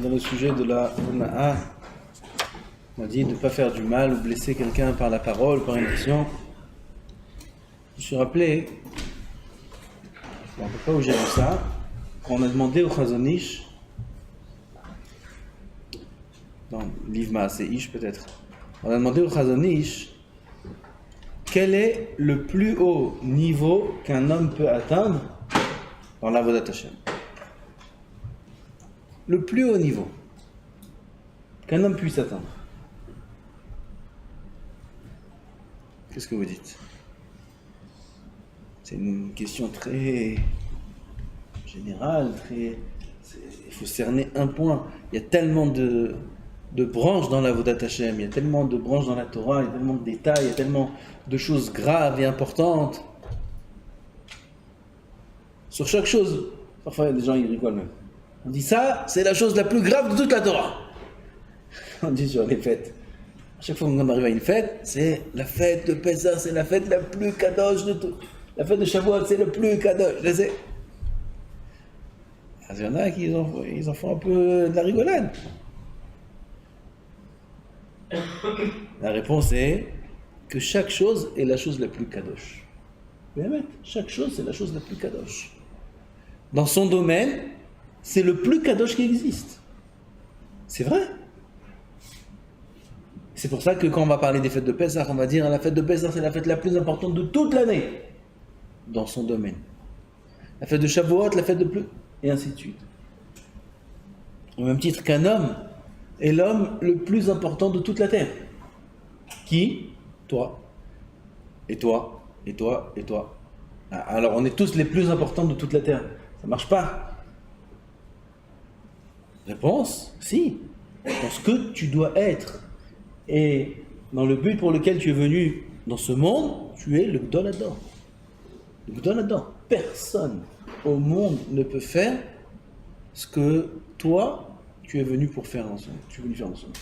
dans le sujet de la Hona'a. On a dit de ne pas faire du mal ou blesser quelqu'un par la parole, par une action. Je me suis rappelé, je ne sais pas où j'ai vu ça, quand on a demandé au Chazon Ish, dans le livre Maaseh Ish peut-être, on a demandé au Chazon Ish quel est le plus haut niveau qu'un homme peut atteindre dans l'Avodat Hashem. Le plus haut niveau qu'un homme puisse atteindre. Qu'est-ce que vous dites? C'est une question très générale, il faut cerner un point. Il y a tellement de branches dans l'Avodat Hashem, il y a tellement de branches dans la Torah, il y a tellement de détails, il y a tellement de choses graves et importantes. Sur chaque chose, parfois il y a des gens qui rigolent même. On dit ça, c'est la chose la plus grave de toute la Torah. On dit sur les fêtes. À chaque fois qu'on arrive à une fête, c'est la fête de Pessah, c'est la fête la plus kadosh de tout. La fête de Shavuot, c'est le plus kadosh, je sais. Il y en a qui ils en font un peu de la rigolade. La réponse est que chaque chose est la chose la plus kadosh. Chaque chose, c'est la chose la plus kadosh. Dans son domaine, c'est le plus kadosh qui existe. C'est vrai. C'est pour ça que quand on va parler des fêtes de Pessah, on va dire la fête de Pessah, c'est la fête la plus importante de toute l'année. Dans son domaine. La fête de Shavuot, la fête de plus... Et ainsi de suite. Au même titre qu'un homme est l'homme le plus important de toute la terre. Qui? Toi. Et toi. Et toi. Et toi. Alors on est tous les plus importants de toute la terre. Ça marche pas. Réponse? Si. Dans ce que tu dois être. Et dans le but pour lequel tu es venu dans ce monde, tu es le Gdol Hador. Le Gdol Hador. Personne au monde ne peut faire ce que toi, tu es venu pour faire ensemble. Tu es venu faire ensemble.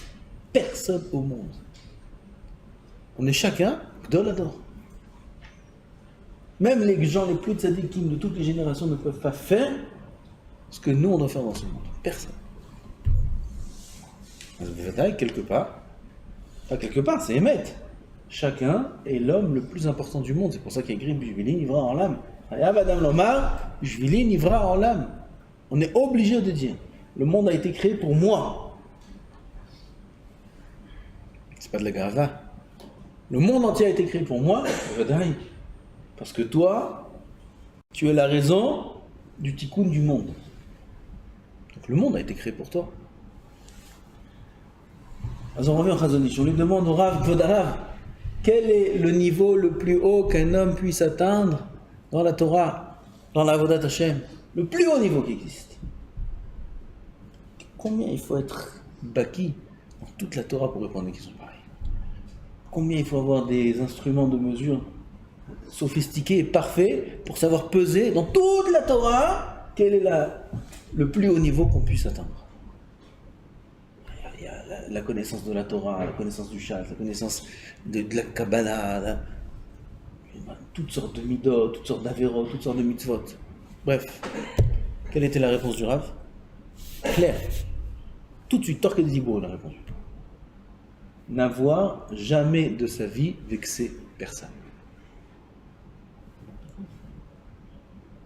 Personne au monde. On est chacun Gdol Hador. Même les gens les plus tzadikim de toutes les générations ne peuvent pas faire ce que nous on doit faire dans ce monde. Personne. Quelque part, pas quelque part, c'est Emet. Chacun est l'homme le plus important du monde. C'est pour ça qu'il y a écrit Bishvili Nivra en l'âme. Adam Lomar, Bishvili Nivra en l'âme. On est obligé de dire le monde a été créé pour moi. C'est pas de la grava. Le monde entier a été créé pour moi, parce que toi, tu es la raison du tikkun du monde. Donc le monde a été créé pour toi. Alors on revient au Chazon Ish, on lui demande au Rav, Kvod Harav, quel est le niveau le plus haut qu'un homme puisse atteindre dans la Torah, dans la Avodat Hashem, le plus haut niveau qui existe. Combien il faut être baki dans toute la Torah pour répondre à des questions pareilles? Combien il faut avoir des instruments de mesure sophistiqués et parfaits pour savoir peser dans toute la Torah quel est le plus haut niveau qu'on puisse atteindre? Il y a la connaissance de la Torah, la connaissance du Shat, la connaissance de la Kabbalah, toutes sortes de midot, toutes sortes d'avéros, toutes sortes de mitzvot. Bref, quelle était la réponse du Rav? Claire. Tout de suite, torque de Dibour, la réponse. N'avoir jamais de sa vie vexé personne.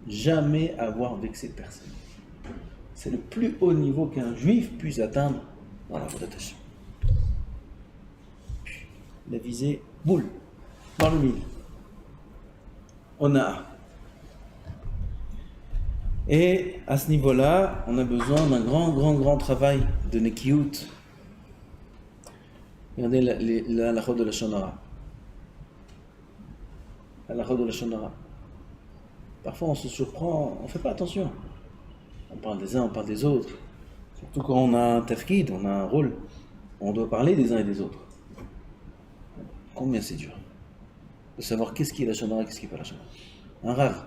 Jamais avoir vexé personne. C'est le plus haut niveau qu'un juif puisse atteindre dans la Avodat Hashem. La visée, boule, dans le mille. On a. Et à ce niveau-là, on a besoin d'un grand travail de Nekiyut. Regardez la halakha de la Shonara. La halakha de la Shonara. Parfois on se surprend, on ne fait pas attention. On parle des uns, on parle des autres. Surtout quand on a un tafkid, on a un rôle. On doit parler des uns et des autres. Combien c'est dur de savoir qu'est-ce qui est la Shonara et qu'est-ce qui n'est pas la Shonara. Un rav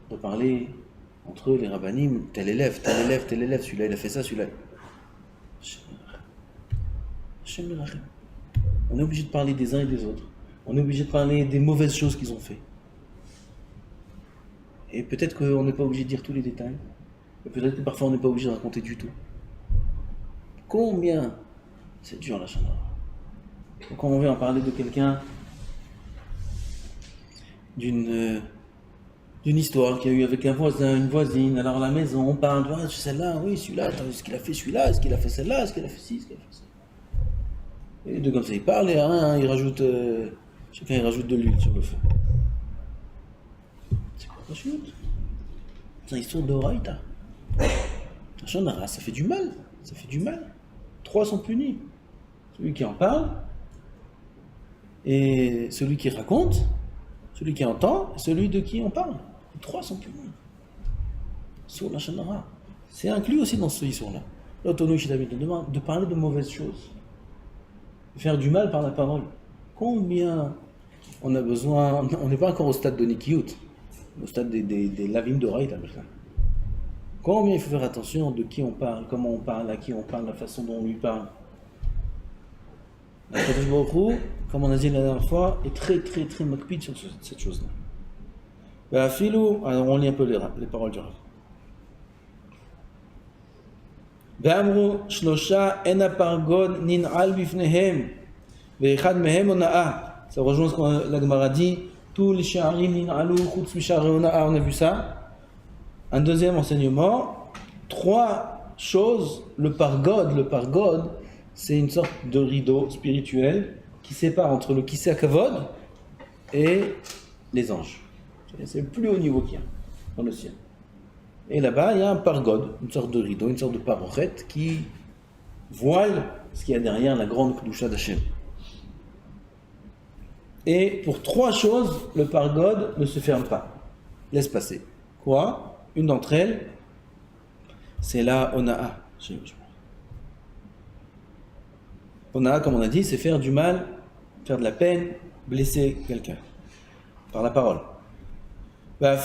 doit parler entre eux, les rabbanim, tel élève, celui-là il a fait ça, celui-là. On est obligé de parler des uns et des autres. On est obligé de parler des mauvaises choses qu'ils ont fait. Et peut-être qu'on n'est pas obligé de dire tous les détails. Et peut-être que parfois on n'est pas obligé de raconter du tout. Combien c'est dur la Shana Rara. Quand on vient en parler de quelqu'un, d'une histoire qu'il y a eu avec un voisin, une voisine, alors à la maison, on parle, ah, celle-là, oui, celui-là, attends, est-ce qu'il a fait celui-là, est-ce qu'il a fait celle-là, est-ce qu'il a fait ci, est-ce qu'il a fait ça. Et les deux comme ça, ils parlent et ils rajoutent, chacun il rajoute de l'huile sur le feu. C'est quoi la chute? C'est une histoire de Horaïta. La Shana Rara, ça fait du mal, ça fait du mal. 3 sont punis. Celui qui en parle, et celui qui raconte, celui qui entend, et celui de qui on parle. Les 3 sont punis. Sur la Shana Rara. C'est inclus aussi dans ce histoire-là. L'autonomie chez David de parler de mauvaises choses. De faire du mal par la parole. Combien on a besoin. On n'est pas encore au stade de Nikiyut, au stade des lavim de Raït. Combien il faut faire attention de qui on parle, comment on parle, à qui on parle, la façon dont on lui parle. La Kadosh Baruch Hu, comme on a dit la dernière fois, est très très très makpid sur cette chose-là. Alors on lit un peu les paroles du Rav. ואמרו שלושה אין הפרגוד ננעל בפניהם ואחד מהם הונאה. Ça rejoint ce que la Gemara dit, tous les sha'arim nin'alu chutz misha'arei honaa, on a vu ça. Un deuxième enseignement, 3 choses, le pargod, c'est une sorte de rideau spirituel qui sépare entre le kisei hakavod et les anges. C'est le plus haut niveau qu'il y a dans le ciel. Et là-bas, il y a un pargod, une sorte de rideau, une sorte de parochette qui voile ce qu'il y a derrière la grande Kedusha d'Hashem. Et pour 3 choses, le pargod ne se ferme pas. Laisse passer. Quoi? Une d'entre elles, c'est la onaa. Onaa, comme on a dit, c'est faire du mal, faire de la peine, blesser quelqu'un. Par la parole. Même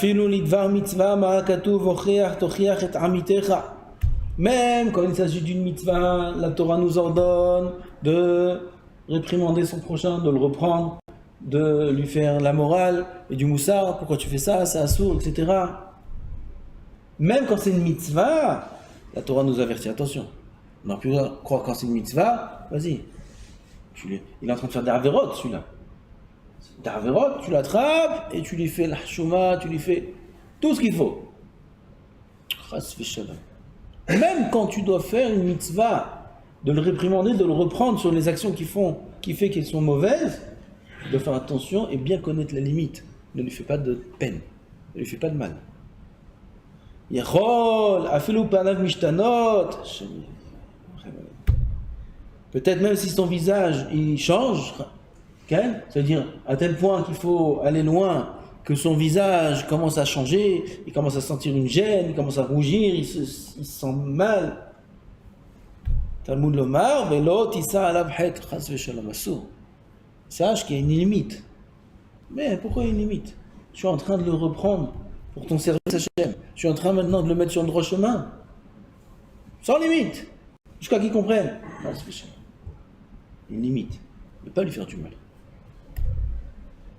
quand il s'agit d'une mitzvah, la Torah nous ordonne de réprimander son prochain, de le reprendre, de lui faire la morale et du moussar, pourquoi tu fais ça, c'est assourd, etc. Même quand c'est une mitzvah, la Torah nous avertit, attention, on n'a plus le droit de croire quand c'est une mitzvah, vas-y, il est en train de faire des avérotes celui-là. Des avérotes, tu l'attrapes et tu lui fais la chouma, tu lui fais tout ce qu'il faut. Même quand tu dois faire une mitzvah, de le réprimander, de le reprendre sur les actions qui fait qu'elles sont mauvaises, tu dois faire attention et bien connaître la limite. Ne lui fais pas de peine, ne lui fais pas de mal. Peut-être même si ton visage il change, c'est-à-dire à tel point qu'il faut aller loin, que son visage commence à changer, il commence à sentir une gêne, il commence à rougir, il se sent mal. Talmud Lomar, Velo Tissa Alav Het Chas Veshalom Asur. Sache qu'il y a une limite. Mais pourquoi il y a une limite? Je suis en train de le reprendre pour ton service Hachem. Je suis en train maintenant de le mettre sur le droit chemin. Sans limite. Jusqu'à qu'il comprenne. Une limite. Ne pas lui faire du mal.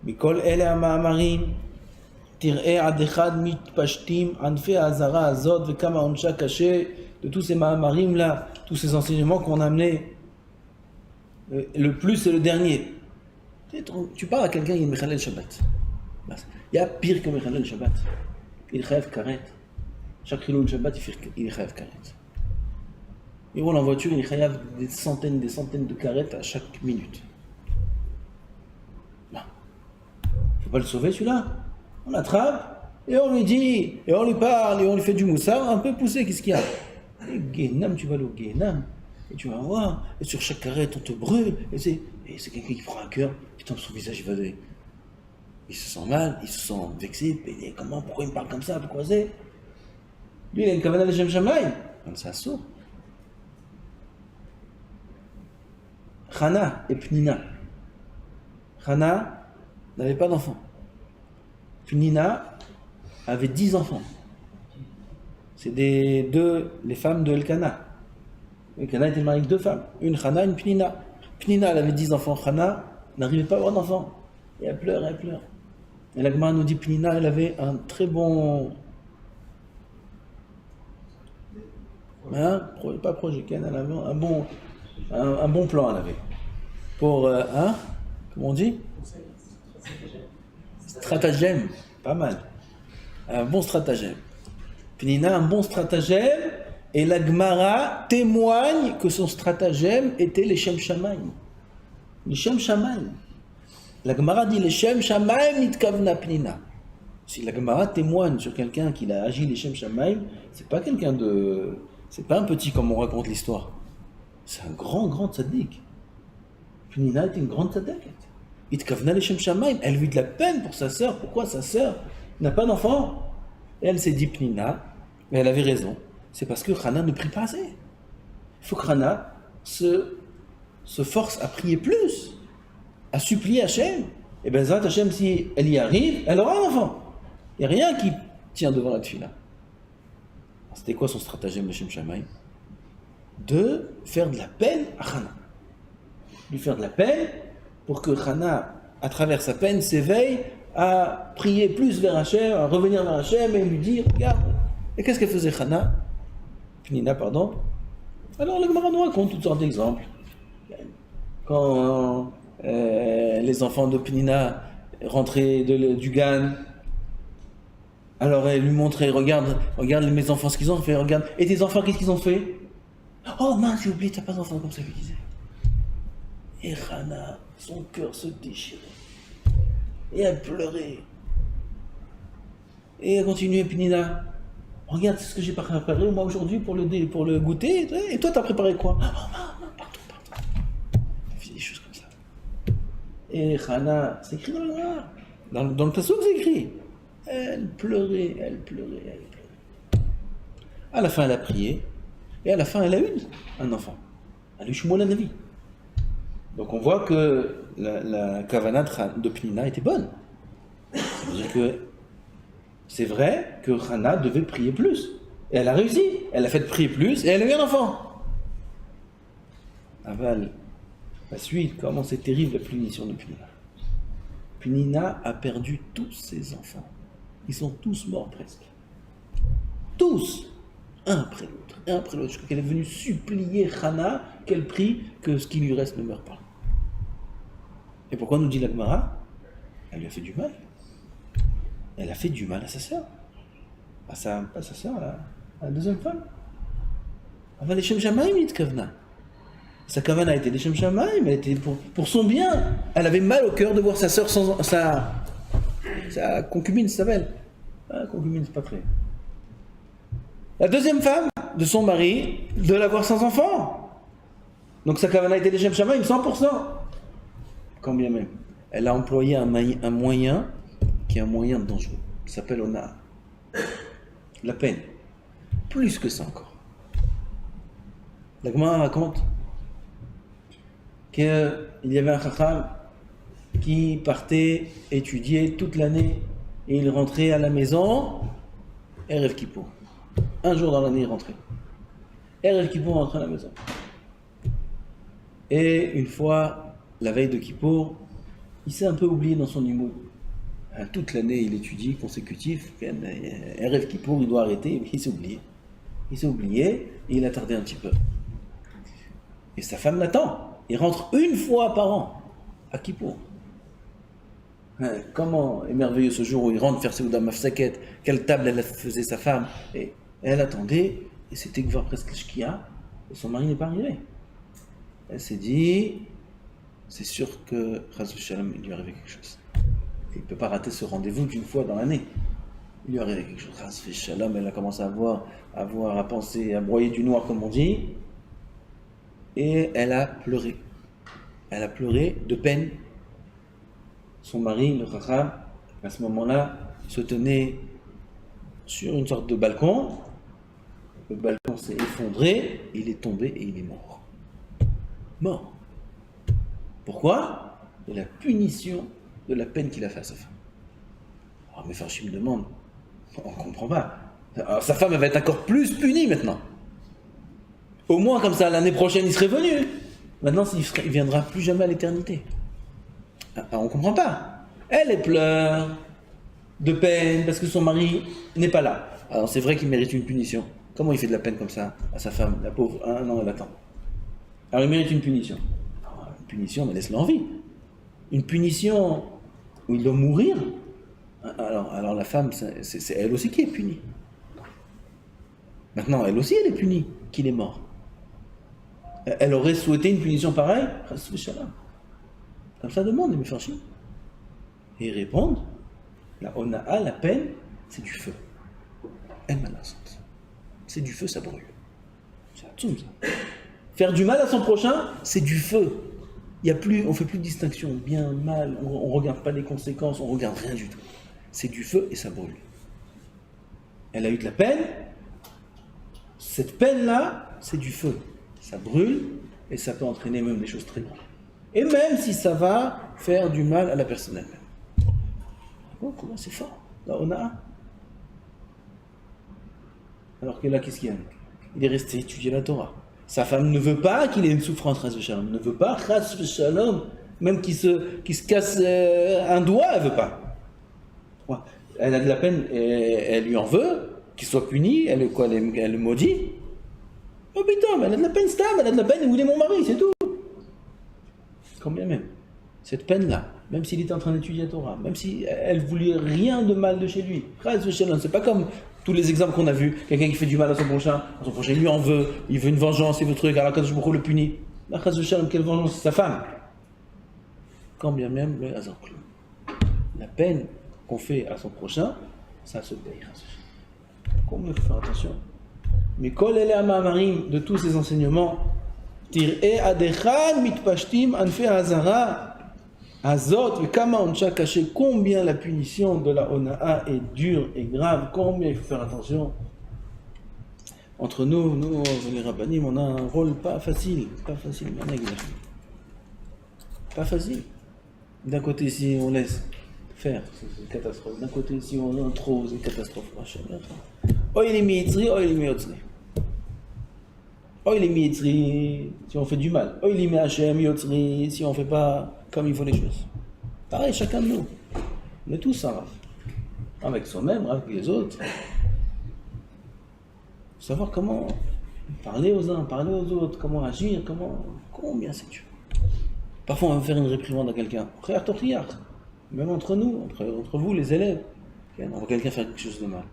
Mikol ele ha'ma'amarim tir'e ad echad mitpashtim anfei ha'azara azot vekama onsha kashe. De tous ces ma'amarim là, tous ces enseignements qu'on a amenés, le plus c'est le dernier. Tu parles à quelqu'un, il est Mechalel Shabbat. Il y a pire que Mechalel Shabbat. Il rêve karet. Chaque Hilul Shabbat, il rêve karet. Il roule en voiture, il rêve des centaines de karet à chaque minute. Il ne faut pas le sauver celui-là. On l'attrape et on lui dit, et on lui parle, et on lui fait du moussard, un peu poussé, qu'est-ce qu'il y a? Et Guénam, tu vas aller au Guénam, et tu vas voir, et sur chaque carrette on te brûle, et c'est quelqu'un qui prend un cœur, putain son visage il se sent mal, il se sent vexé, il dit comment, pourquoi il me parle comme ça, pourquoi c'est? Lui il a une kavana de Shem Shamaï, comme ça sourd. Chana et Pnina. Chana n'avait pas d'enfant. Pnina avait 10 enfants. C'est les femmes de Elkana. Elkana était marié avec 2 femmes, une Chana, une Pnina. Pnina, elle avait 10 enfants, Chana n'arrivait pas à avoir d'enfants. Et elle pleure. Et la Gemara nous dit Pnina, elle avait un très bon Hein, pas projet, elle avait un bon plan, elle avait. Pour, comment on dit? Stratagème, pas mal. Un bon stratagème. Pnina, un bon stratagème, et la Gemara témoigne que son stratagème était les Shem Shamaim. Les Shem Shamaim. La Gemara dit les Shem Shamaim nitkavna Pnina. Si la Gemara témoigne sur quelqu'un qui a agi les Shem Shamaim, c'est pas quelqu'un de. C'est pas un petit comme on raconte l'histoire. C'est un grand tzaddik. Pnina était une grande tzaddik. Itkavna les Shem Shamaim. Elle vit de la peine pour sa sœur. Pourquoi sa sœur n'a pas d'enfant? Et elle s'est dit Pnina, mais elle avait raison. C'est parce que Hana ne prie pas assez. Il faut que Hana se force à prier plus, à supplier Hachem. Et bien, Zat Hachem, si elle y arrive, elle aura un enfant. Il n'y a rien qui tient devant la tefila. C'était quoi son stratagème de Shem Shamaim? De faire de la peine à Hana. Lui faire de la peine pour que Hana, à travers sa peine, s'éveille à prier plus vers Hachem, à revenir vers Hachem et lui dire, regarde. Et qu'est-ce qu'elle faisait Hana? Pnina, pardon. Alors le Gemara nous raconte toutes sortes d'exemples. Quand les enfants de Pnina rentraient du Gan, alors elle lui montrait, regarde mes enfants ce qu'ils ont fait, regarde. Et tes enfants, qu'est-ce qu'ils ont fait? Oh mince, j'ai oublié, tu n'as pas d'enfants, comme ça lui disait. Et Hana, son cœur se déchirait. Et elle pleurait. Et elle continuait, Pnina. Regarde ce que j'ai préparé moi aujourd'hui pour le goûter. Et toi, t'as préparé quoi? Oh non, pardon. Elle fait des choses comme ça. Et Hana, c'est écrit dans le noir. Dans le passouk, c'est écrit. Elle pleurait. À la fin, elle a prié. Et à la fin, elle a eu un enfant. Elle a eu Shmuel Hanavi. Donc on voit que la kavanah de Pnina était bonne. Ça veut dire que c'est vrai que Hana devait prier plus. Et elle a réussi. Elle a fait prier plus et elle a eu un enfant. Aval, la suite, comment c'est terrible la punition de Pnina. Pnina a perdu tous ses enfants. Ils sont tous morts presque. Tous. Un après l'autre. Jusqu'à qu'elle est venue supplier Hana qu'elle prie que ce qui lui reste ne meure pas. Et pourquoi nous dit la Gemara? Elle lui a fait du mal. Elle a fait du mal à sa sœur. Pas sa sœur, à la deuxième femme. Elle va les Shem Shamaim, Nitkavna. Sa kavana était les Shem Shamaim, elle était pour son bien. Elle avait mal au cœur de voir sa sœur sans sa concubine, ça s'appelle. Concubine, c'est pas très. La deuxième femme de son mari, de l'avoir sans enfant. Donc sa kavana était les Shem Shamaim, 100%. Quand bien même. Elle a employé un moyen qui est un moyen dangereux. Il s'appelle Ona. La peine. Plus que ça encore. La Gemara raconte qu'il y avait un chacham qui partait étudier toute l'année et il rentrait à la maison Erev Kippour. Un jour dans l'année, il rentrait. Erev Kippour rentrait à la maison. Et une fois, la veille de Kippour, il s'est un peu oublié dans son immeuble. Toute l'année, il étudie consécutif. Erev Kippour, il doit arrêter. Il s'est oublié. Et il a tardé un petit peu. Et sa femme l'attend. Il rentre une fois par an à Kippour. Comment est merveilleux ce jour où il rentre faire Seouda Mafsaket. Quelle table elle faisait sa femme. Et elle attendait. Et c'était que voir presque Shkia. Et son mari n'est pas arrivé. Elle s'est dit, c'est sûr que Chas v'Shalom, il lui arrivait quelque chose. Il ne peut pas rater ce rendez-vous d'une fois dans l'année. Il lui arrivait quelque chose. Chas v'Shalom, elle a commencé à penser, à broyer du noir comme on dit. Et elle a pleuré. Elle a pleuré de peine. Son mari, le Chacham, à ce moment-là, se tenait sur une sorte de balcon. Le balcon s'est effondré, il est tombé et il est mort. Mort. Pourquoi? De la punition de la peine qu'il a fait à sa femme. Alors, mais Farchi me demande, on ne comprend pas. Alors, sa femme elle va être encore plus punie maintenant. Au moins comme ça, l'année prochaine, il serait venu. Maintenant, il viendra plus jamais à l'éternité. On ne comprend pas. Elle pleure de peine parce que son mari n'est pas là. Alors c'est vrai qu'il mérite une punition. Comment il fait de la peine comme ça à sa femme, la pauvre? Ah non, elle attend. Alors il mérite une punition. Une punition, mais laisse-le en vie. Une punition où il doit mourir. Alors la femme, c'est elle aussi qui est punie. Maintenant, elle aussi, elle est punie qu'il est mort. Elle aurait souhaité une punition pareille. Comme ça demande, les méfarchim. Et ils répondent, la ona'a, la peine, c'est du feu. Elle m'a c'est du feu, ça brûle. C'est absolument ça. Faire du mal à son prochain, c'est du feu. On ne fait plus de distinction, bien, mal, on ne regarde pas les conséquences, on ne regarde rien du tout. C'est du feu et ça brûle. Elle a eu de la peine. Cette peine-là, c'est du feu. Ça brûle et ça peut entraîner même des choses très graves. Et même si ça va faire du mal à la personne elle-même. Oh, comment c'est fort. Là, on a. Alors que là, qu'est-ce qu'il y a? Il est resté étudier la Torah. Sa femme ne veut pas qu'il ait une souffrance, chas v'shalom. Ne veut pas, chas v'shalom, même qu'il se casse un doigt, elle ne veut pas. Elle a de la peine, et elle lui en veut, qu'il soit puni, elle le maudit. Oh putain, elle a de la peine stable, elle a de la peine, il est mon mari, c'est tout. Combien même. Cette peine-là, même s'il était en train d'étudier la Torah, même si elle voulait rien de mal de chez lui, c'est pas comme tous les exemples qu'on a vus, quelqu'un qui fait du mal à son prochain il lui en veut, il veut une vengeance, il veut truc, alors quand je le punit, quelle vengeance, c'est sa femme. Quand bien même le hasard. La peine qu'on fait à son prochain, ça se paye. Comment il faut faire attention? Mais kol ele amarim de tous ces enseignements, tir'e adechan mitpashtim anfe hazara azot vekama oncha caché, combien la punition de la ona'a est dure et grave, combien il faut faire attention. Entre nous les rabbanim, on a un rôle pas facile, pas facile. D'un côté, si on laisse faire, c'est une catastrophe. D'un côté, si on en trop, c'est une catastrophe. Oy les mitzri, oy les miotzri. Oy les mitzri, si on fait du mal. Oy les me'achem yotzri, si on fait pas comme il faut les choses. Pareil, chacun de nous. On est tous un raf. Avec soi-même, avec les autres. Savoir comment parler aux uns, parler aux autres, comment agir, combien c'est dur. Parfois, on va faire une réprimande à quelqu'un. Frère Tortillard, même entre nous, entre vous, les élèves. On voit quelqu'un faire quelque chose de mal.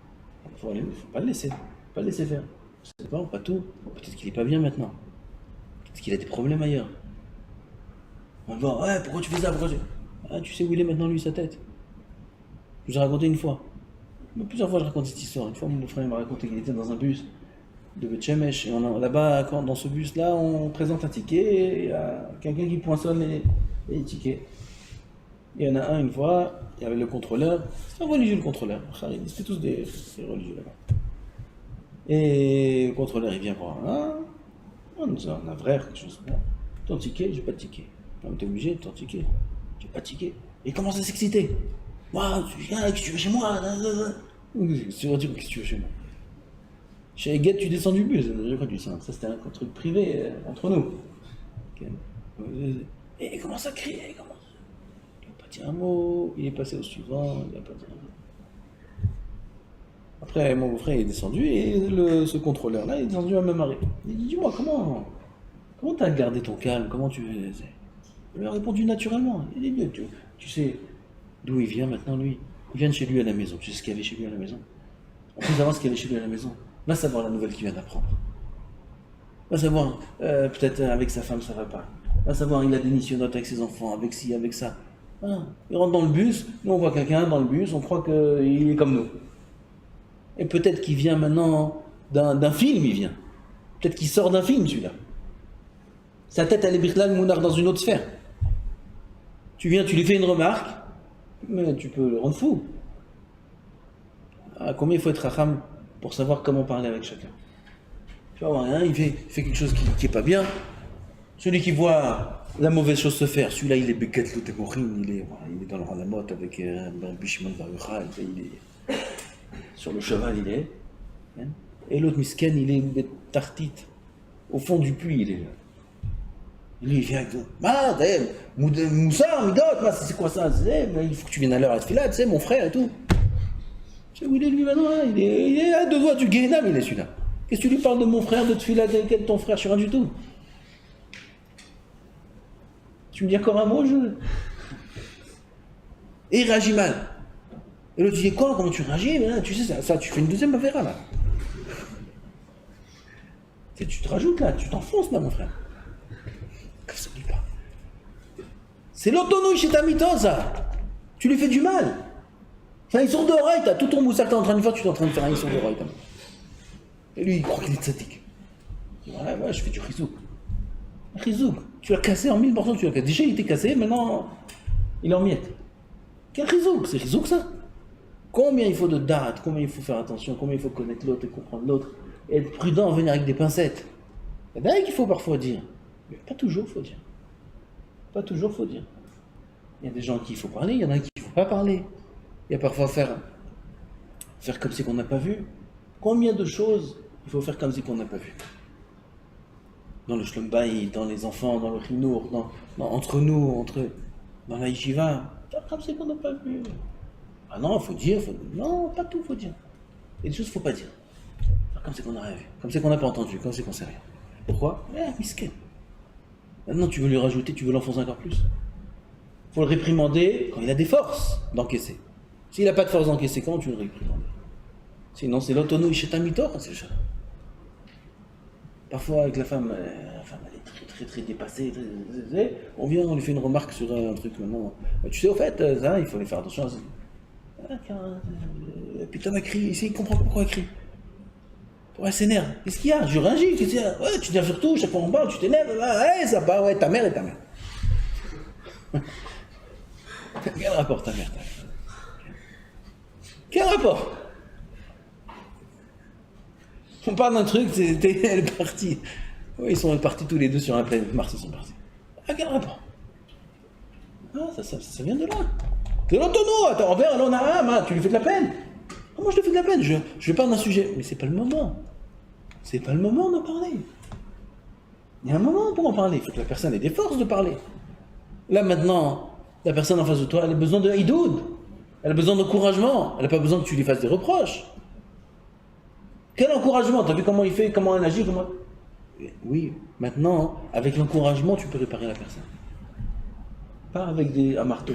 Il ne faut pas le laisser. Pas le laisser faire. C'est pas tout. Peut-être qu'il n'est pas bien maintenant. Peut-être qu'il a des problèmes ailleurs. On va voir, ouais, pourquoi tu fais ça, tu sais où il est maintenant, lui, sa tête. Je vous ai raconté une fois. Mais plusieurs fois, je raconte cette histoire. Une fois, mon frère m'a raconté qu'il était dans un bus de Bet Shemesh. Et là-bas, dans ce bus-là, on présente un ticket et il y a quelqu'un qui poinçonne les tickets. Il y en a un, une fois, il y avait le contrôleur. C'est un religieux, le contrôleur. C'était tous des religieux là-bas. Et le contrôleur, il vient voir un vrai, quelque chose. Ton ticket, j'ai pas de ticket. Non, mais t'es obligé de ton ticket. J'ai pas de ticket. Et il commence à s'exciter. Qu'est-ce que tu veux chez moi? Qu'est-ce que tu veux chez moi? Chez Guette, tu descends du bus. Je crois que ça c'était un truc privé entre nous. Okay. Et il commence à crier. Il n'a pas dit un mot. Il est passé au suivant. Il n'a pas dit un mot. Après, mon beau-frère est descendu et ce contrôleur-là est descendu à même arrêt. Il dit, dis-moi, comment t'as gardé ton calme? Comment tu fais? Il lui a répondu naturellement. Il dit, tu sais d'où il vient maintenant, lui? Il vient de chez lui à la maison. Tu sais ce qu'il y avait chez lui à la maison? On peut savoir ce qu'il y avait chez lui à la maison. Va savoir la nouvelle qu'il vient d'apprendre. Va savoir, peut-être avec sa femme ça va pas. Va savoir, il a des missionnotes avec ses enfants, avec ci, avec ça. Il rentre dans le bus, nous on voit quelqu'un dans le bus, on croit qu'il est comme nous. Et peut-être qu'il vient maintenant d'un film, il vient. Peut-être qu'il sort d'un film, celui-là. Sa tête, elle est Birlal Mounar dans une autre sphère. Tu viens, tu lui fais une remarque, mais tu peux le rendre fou. Combien il faut être racham pour savoir comment parler avec chacun? Tu vas voir, il fait quelque chose qui est pas bien. Celui qui voit la mauvaise chose se faire, celui-là, il est Bekat Lotemorin, il est dans le Ranamot avec Bishimon Barucha, il est sur le cheval, il est. Et l'autre misken, il est Tartit, au fond du puits, il est là. Lui, il vient avec Moussa, Midot, c'est quoi ça? Il faut que tu viennes à l'heure à Tfilat, tu sais, mon frère et tout. Tu sais où il est lui maintenant? Il est à deux doigts du Guéhenam, il est celui-là. Qu'est-ce que tu lui parles de mon frère, de Tfila, de ton frère? Je suis rien du tout. Tu me dis encore un mot, Et il réagit mal. Et l'autre dit quoi? Comment tu réagis? Là, tu sais, ça, tu fais une deuxième affaire là. Tu te rajoutes là, tu t'enfonces là, mon frère. Comme ça, dis pas. C'est l'autonomie chez ta mythos, ça. Tu lui fais du mal. Enfin, ils sont d'oreille, t'as tout ton moussard que t'es en train de faire, tu es en train de faire un ils sont d'oreille. Et lui, il croit qu'il est tzaddik. Ouais, je fais du rizouk. Rizouk, tu l'as cassé en 1000 morceaux, tu l'as cassé. Déjà, il était cassé, maintenant, il est en miettes. Quel rizouk? C'est rizouk, ça? Combien il faut de date, combien il faut faire attention, combien il faut connaître l'autre et comprendre l'autre, et être prudent, venir avec des pincettes. C'est dingue qu'il faut parfois dire, mais pas toujours faut dire. Pas toujours faut dire. Il y a des gens à qui il faut parler, il y en a à qui il ne faut pas parler. Il y a parfois faire comme si qu'on n'a pas vu. Combien de choses il faut faire comme si qu'on n'a pas vu? Dans le Shlom Bayit, dans les enfants, dans le Chinour, entre nous, dans la Yeshiva, faire comme si qu'on n'a pas vu. Ah non, il faut dire, non, pas tout, il faut dire. Il y a des choses qu'il ne faut pas dire. Faire comme si qu'on n'a rien vu, comme si qu'on n'a pas entendu, comme si qu'on ne sait rien. Pourquoi? Miskin. Maintenant, tu veux lui rajouter, tu veux l'enfoncer encore plus. Il faut le réprimander quand il a des forces d'encaisser. S'il n'a pas de force d'encaisser, comment tu veux le réprimander? Sinon, c'est l'autonomie chez ta mitor, c'est ça. Parfois, avec la femme, elle est très, très dépassée. On vient, on lui fait une remarque sur un truc maintenant. Tu sais, au fait, ça, il faut lui faire attention à ça. Putain, elle crie, ici, il ne comprend pas pourquoi elle crie. Ouais, s'énerve. Qu'est-ce qu'il y a? Je réagis. Qu'est-ce qu'il y a? Ouais, tu viens surtout, chaque fois on parle, tu t'énerves. Ouais, ça part, ouais, ta mère et ta mère. Quel rapport, ta mère? Quel rapport? On parle d'un truc, elle est partie. Oui, ils sont partis tous les deux sur un planète Mars, ils sont partis. Ah, quel rapport? Ah, ça vient de là. De l'autono, attends, envers l'onaham, tu lui fais de la peine. Ah, moi, je te fais de la peine, je parle d'un sujet. Mais c'est pas le moment. C'est pas le moment d'en parler. Il y a un moment pour en parler. Il faut que la personne ait des forces de parler. Là, maintenant, la personne en face de toi, elle a besoin de hidoud. Elle a besoin d'encouragement. Elle n'a pas besoin que tu lui fasses des reproches. Quel encouragement? T'as vu comment il fait, comment elle agit, comment... Oui, maintenant, avec l'encouragement, tu peux réparer la personne. Pas avec un marteau.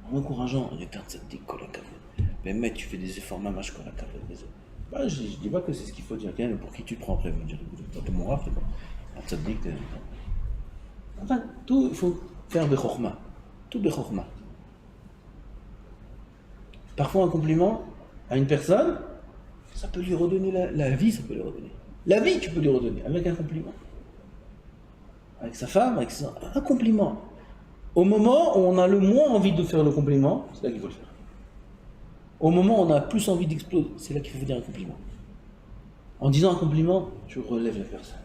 En encourageant, regarde cette dit kolakavod. Mais mec, tu fais des efforts, mamash kolakavod. Bah, je dis pas que c'est ce qu'il faut dire. Pour qui tu te prends après? T'es mon raf, c'est quoi? Ça te dit que... Enfin, tout, il faut faire de chokhma. Tout de chokhma. Parfois, un compliment à une personne, ça peut lui redonner la vie, ça peut lui redonner. La vie, tu peux lui redonner avec un compliment. Avec sa femme, un compliment. Au moment où on a le moins envie de faire le compliment, c'est là qu'il faut le faire. Au moment où on a plus envie d'exploser, c'est là qu'il faut dire un compliment. En disant un compliment, tu relèves la personne.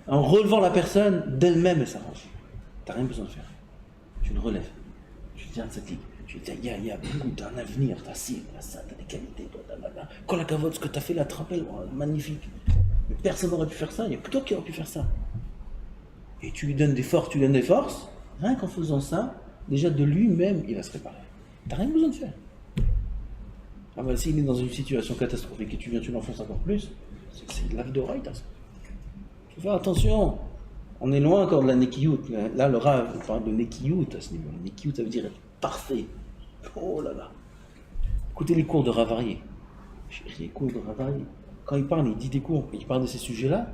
En relevant la personne, d'elle-même, elle s'arrange. Tu n'as rien besoin de faire. Tu le relèves. Tu dis un tzaddik. Tu dis, il y a beaucoup, tu as un avenir, tu as ci, tu as ça, tu as des qualités, toi, quand la cavote, ce que tu as fait, la trapelle, magnifique. Mais personne n'aurait pu faire ça, il n'y a que toi qui aurait pu faire ça. Et tu lui donnes des forces, rien qu'en faisant ça, déjà de lui-même, il va se réparer. Tu n'as rien besoin de faire. Ah ben, s'il est dans une situation catastrophique et tu viens, tu l'enfonces encore plus, c'est de la vie d'oreille, ça. Il faut faire attention. On est loin encore de la nekiyut. Là, le Rav parle de nekiyut à ce niveau. Nekiyut, ça veut dire être parfait. Oh là là. Écoutez les cours de Ravarié. Les cours de Ravarié. Quand il parle, il dit des cours, il parle de ces sujets-là,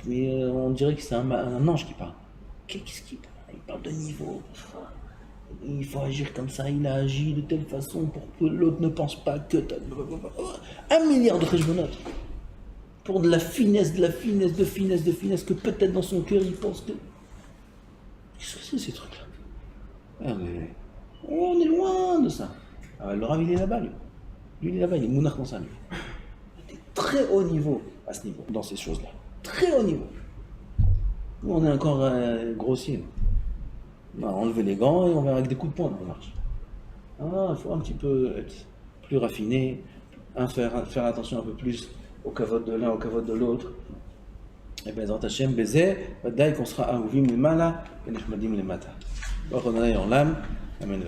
mais on dirait que c'est un ange qui parle. Qu'est-ce qu'il parle? Il parle de niveau. Il faut agir comme ça, il a agi de telle façon pour que l'autre ne pense pas que... 1 milliard de cheshbonot. Pour de la finesse, que peut-être dans son cœur il pense que... Qu'est-ce que c'est ces trucs-là? On est loin de ça. Le Rav il est là-bas, lui. Lui il est là-bas, il est mounach dans ça, lui. Il est très haut niveau à ce niveau, dans ces choses-là. Très haut niveau. Nous on est encore grossier. On va enlever les gants et on va avec des coups de poing, on marche. Il faut un petit peu être plus raffiné, faire attention un peu plus au kavod de l'un, au kavod de l'autre. Et bien, Zant Hashem, Bézé, Badaï qu'on sera Aouvim les Mala et Nechmadim les Mata. Baruch Adonai Olam, Amen.